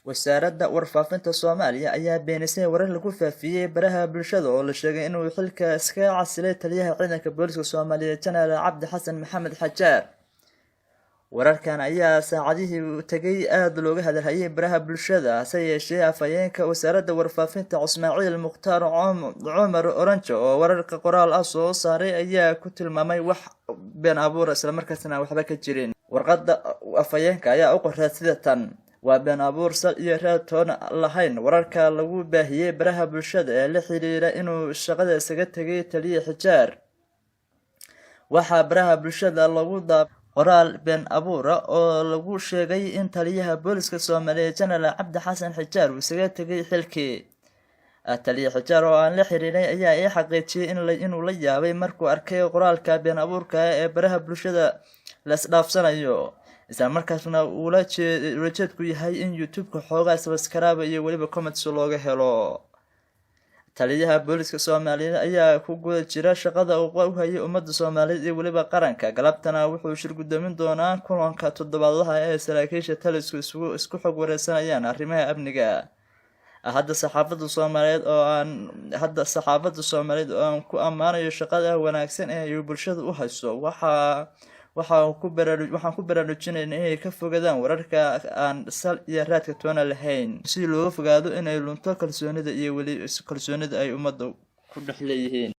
wasaaradda warfaafinta Soomaaliya ayaa beenisay warar lagu faafiyay baraha bulshada oo la sheegay inuu xilka iska casilay taliyaha ciidanka booliska Soomaaliya Janaal Cabdi Xasan Maxamed Xajaar. wararkan ayaa saacadihii tagay aad looga hadalhayay baraha bulshada hase yeeshee afhayeenka wasaaradda warfaafinta Ismaaciil Mukhtaar Cumar Oranjo oo wararka qoraal ah soo saaray ayaa ku tilmaamay wax been abuur isla markaasna waxba ka jirin. warqadda afhayeenka ayaa u qoray sida tan: waa been abuur sal iyo raad toon lahayn wararka lagu baahiyay baraha bulshada ee la xiriira inuu shaqada isaga tagay taliye Xajaar. waxaa baraha bulshada lagu qoraal been abuura oo lagu sheegay in taliyaha booliska Soomaaliya Janaal Cabdi Xasan Xajaar uu isaga tagay xilkii. taliye Xajaar oo aan la xiriiray ayaa ay xaqiijiyay inuu la yaabay markuu arkay qoraalka been abuurka ee baraha bulshada la isdhaafsanayo, isla markaasna uu la jeedku yahay in YouTube-ka xoogaa subscribe iyo waliba comments looga helo. taliyaha booliska Soomaaliya ayaa ku guda jira shaqada uu u hayay ummadda Soomaaliyeed iyo waliba qaranka. galabtana wuxuu shir gudoomin doonaa kulanka toddobaadlaha ee saraakiisha talisku isku xog wareysanayaan arrimaha amniga. hadda saxaafadda Soomaaliyeed oo aan ku ammaanayo shaqada wanaagsan ee ay bulshada u hayso, waxaan ku baraarujinaynaa inay ka fogaadaan wararka aan sal iyo raadka toona lahayn si looga fogaado inay lunto kalsoonida iyo wali kalsoonida ay ummadda ku dhex leeyihiin.